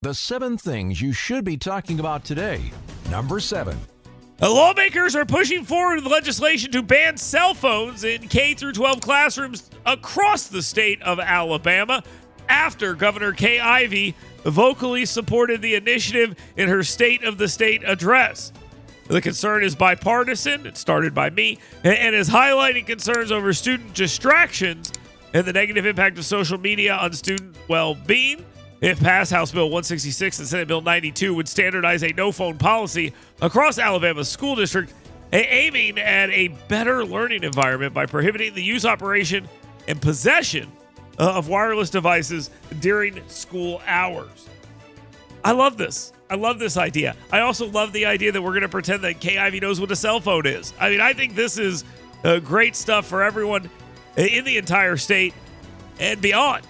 The 7 things you should be talking about today. Number 7. Lawmakers are pushing forward with legislation to ban cell phones in K through 12 classrooms across the state of Alabama after Governor Kay Ivey vocally supported the initiative in her State of the State address. The concern is bipartisan. It started by me and is highlighting concerns over student distractions and the negative impact of social media on student well-being. If passed, House Bill 166 and Senate Bill 92 would standardize a no-phone policy across Alabama's school district, aiming at a better learning environment by prohibiting the use, operation, and possession of wireless devices during school hours. I love this. I love this idea. I also love the idea that we're going to pretend that Kay Ivey knows what a cell phone is. I mean, I think this is great stuff for everyone in the entire state and beyond.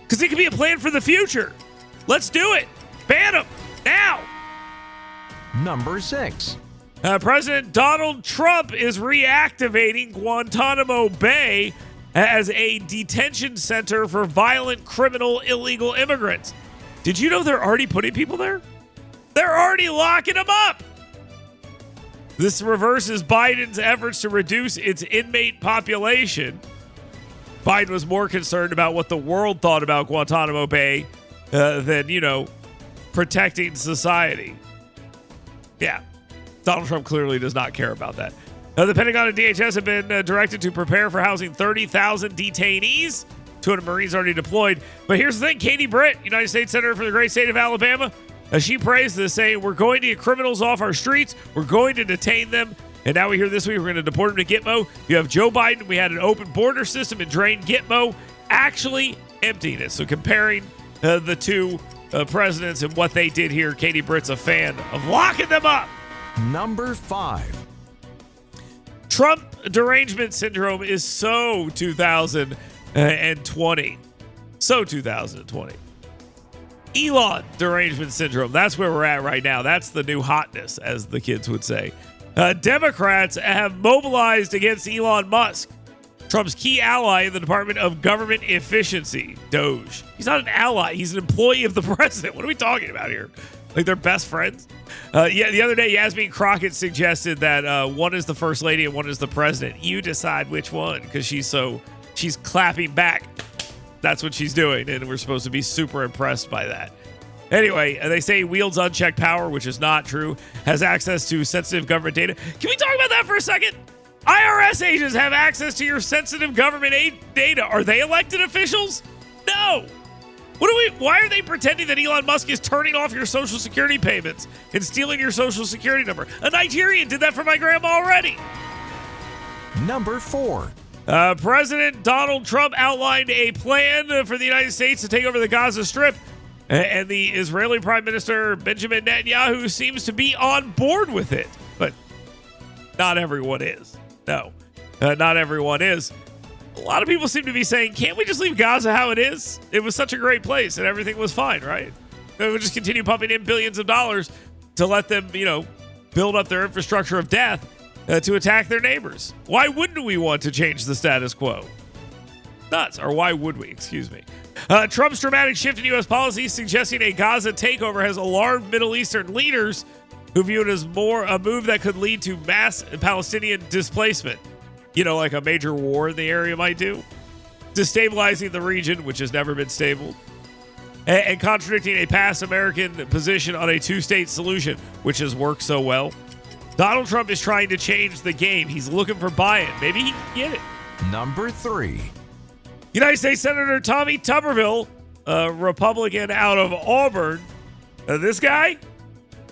Because it could be a plan for the future. Let's do it. Ban them now. Number 6. President Donald Trump is reactivating Guantanamo Bay as a detention center for violent criminal illegal immigrants. Did you know they're already putting people there? They're already locking them up. This reverses Biden's efforts to reduce its inmate population. Biden was more concerned about what the world thought about Guantanamo Bay than, protecting society. Yeah, Donald Trump clearly does not care about that. The Pentagon and DHS have been directed to prepare for housing 30,000 detainees. 200 Marines already deployed. But here's the thing, Katie Britt, United States Senator for the great state of Alabama, she praised this, saying, "We're going to get criminals off our streets. We're going to detain them." And now we hear this week we're going to deport them to Gitmo. You have Joe Biden. We had an open border system and drained Gitmo, actually emptying it. So comparing the two presidents and what they did here, Katie Britt's a fan of locking them up. Number 5. Trump derangement syndrome is so 2020. So 2020. Elon derangement syndrome. That's where we're at right now. That's the new hotness, as the kids would say. Democrats have mobilized against Elon Musk, Trump's key ally in the Department of Government Efficiency, DOGE. He's not an ally. He's an employee of the president. What are we talking about here? Like they're best friends? The other day, Yasmin Crockett suggested that one is the first lady and one is the president. You decide which one, because she's clapping back. That's what she's doing, and we're supposed to be super impressed by that. Anyway, they say he wields unchecked power, which is not true, has access to sensitive government data. Can we talk about that for a second? IRS agents have access to your sensitive government data. Are they elected officials? No. Why are they pretending that Elon Musk is turning off your Social Security payments and stealing your Social Security number? A Nigerian did that for my grandma already. Number 4. President Donald Trump outlined a plan for the United States to take over the Gaza Strip, and the Israeli Prime Minister Benjamin Netanyahu seems to be on board with it. But not everyone is. No, not everyone is. A lot of people seem to be saying, can't we just leave Gaza how it is? It was such a great place and everything was fine, right? And we'll just continue pumping in billions of dollars to let them, build up their infrastructure of death to attack their neighbors. Why wouldn't we want to change the status quo? Nuts. Or why would we? Excuse me. Trump's dramatic shift in U.S. policy suggesting a Gaza takeover has alarmed Middle Eastern leaders who view it as a move that could lead to mass Palestinian displacement. Like a major war in the area might do. Destabilizing the region, which has never been stable. And contradicting a past American position on a two-state solution, which has worked so well. Donald Trump is trying to change the game. He's looking for buy-in. Maybe he can get it. Number 3. United States Senator Tommy Tuberville, a Republican out of Auburn. This guy,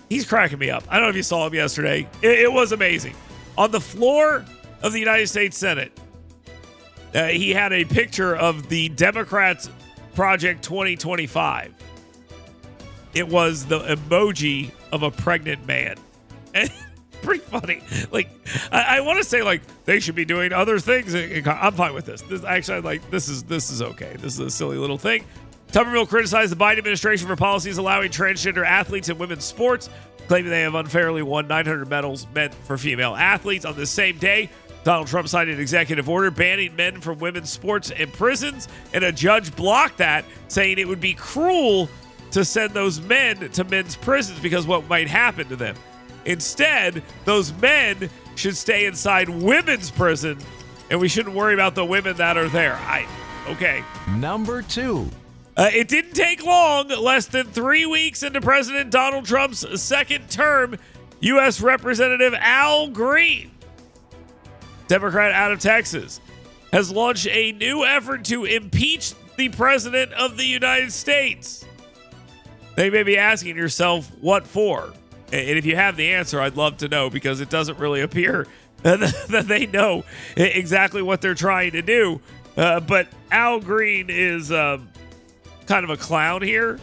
he's cracking me up. I don't know if you saw him yesterday. It was amazing. On the floor of the United States Senate, he had a picture of the Democrats' Project 2025. It was the emoji of a pregnant man. And pretty funny. I want to say they should be doing other things. I'm fine with this. This is okay. This is a silly little thing. Tuberville criticized the Biden administration for policies allowing transgender athletes in women's sports, claiming they have unfairly won 900 medals meant for female athletes. On the same day, Donald Trump signed an executive order banning men from women's sports and prisons, and a judge blocked that, saying it would be cruel to send those men to men's prisons because what might happen to them. Instead, those men should stay inside women's prison, and we shouldn't worry about the women that are there. Okay. Number 2. It didn't take long, less than 3 weeks into President Donald Trump's second term, U.S. Representative Al Green, Democrat out of Texas, has launched a new effort to impeach the President of the United States. Now, you may be asking yourself, what for? And if you have the answer, I'd love to know, because it doesn't really appear that they know exactly what they're trying to do. But Al Green is kind of a clown here,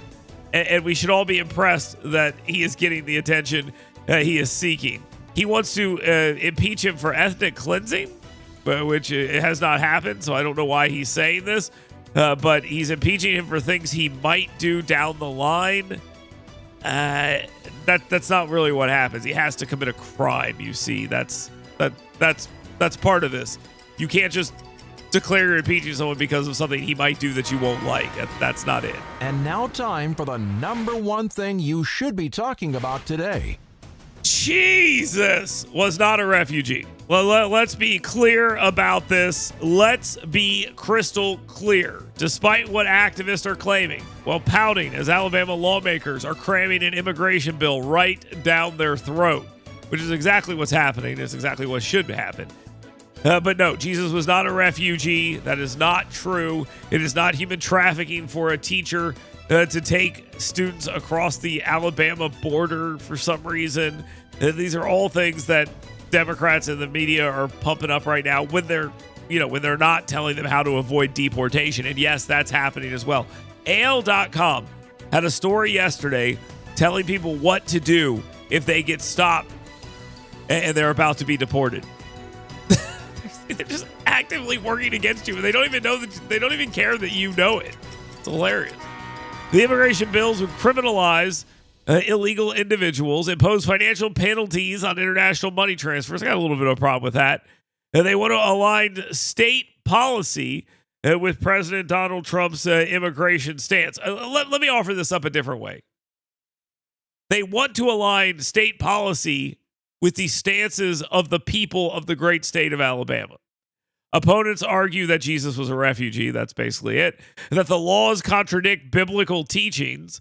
and we should all be impressed that he is getting the attention he is seeking. He wants to impeach him for ethnic cleansing, which has not happened, so I don't know why he's saying this. But he's impeaching him for things he might do down the line. That's not really what happens. He has to commit a crime, you see. That's part of this. You can't just declare you're impeaching someone because of something he might do that you won't like. That's not it. And now time for the number 1 thing you should be talking about today. Jesus was not a refugee. Well, let's be clear about this. Let's be crystal clear. Despite what activists are claiming, while pouting as Alabama lawmakers are cramming an immigration bill right down their throat, which is exactly what's happening. It's exactly what should happen. But no, Jesus was not a refugee. That is not true. It is not human trafficking for a teacher to take students across the Alabama border for some reason. These are all things that Democrats and the media are pumping up right now when they're not telling them how to avoid deportation. And yes, that's happening as well. AL.com had a story yesterday telling people what to do if they get stopped and they're about to be deported. They're just actively working against you, and they don't even know that they don't even care that you know it. It's hilarious. The immigration bills would criminalize illegal individuals, impose financial penalties on international money transfers. I got a little bit of a problem with that. And they want to align state policy with President Donald Trump's immigration stance. Let me offer this up a different way. They want to align state policy with the stances of the people of the great state of Alabama. Opponents argue that Jesus was a refugee. That's basically it. That the laws contradict biblical teachings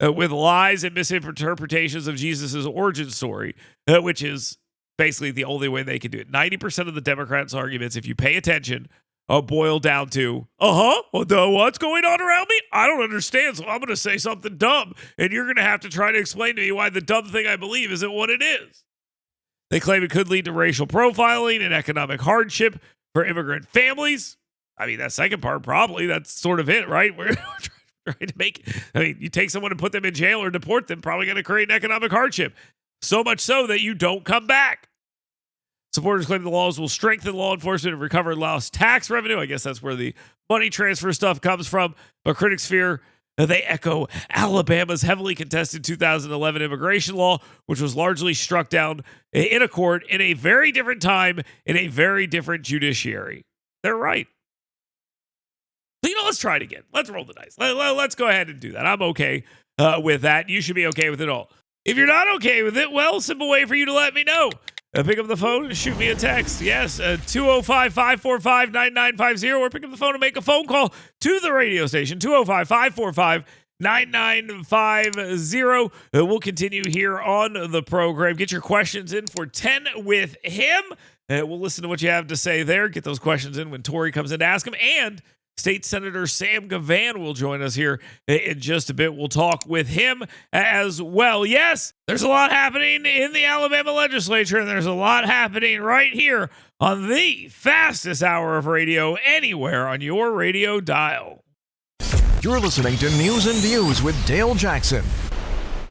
with lies and misinterpretations of Jesus' origin story, which is basically the only way they can do it. 90% of the Democrats' arguments, if you pay attention, boil down to, what's going on around me? I don't understand, so I'm going to say something dumb, and you're going to have to try to explain to me why the dumb thing I believe isn't what it is. They claim it could lead to racial profiling and economic hardship for immigrant families. I mean, that second part, probably, that's sort of it, right? We're trying to you take someone and put them in jail or deport them, probably going to create an economic hardship. So much so that you don't come back. Supporters claim the laws will strengthen law enforcement and recover lost tax revenue. I guess that's where the money transfer stuff comes from. But critics fear that they echo Alabama's heavily contested 2011 immigration law, which was largely struck down in a court in a very different time in a very different judiciary. They're right. Let's try it again. Let's roll the dice. Let's go ahead and do that. I'm okay with that. You should be okay with it all. If you're not okay with it, well, simple way for you to let me know. Pick up the phone and shoot me a text. Yes, 205-545-9950. Or pick up the phone and make a phone call to the radio station, 205-545-9950. We'll continue here on the program. Get your questions in for 10 with him. We'll listen to what you have to say there. Get those questions in when Tori comes in to ask him. And State Senator Sam Gavan will join us here in just a bit. We'll talk with him as well. Yes, there's a lot happening in the Alabama legislature, and there's a lot happening right here on the fastest hour of radio anywhere on your radio dial. You're listening to News and Views with Dale Jackson.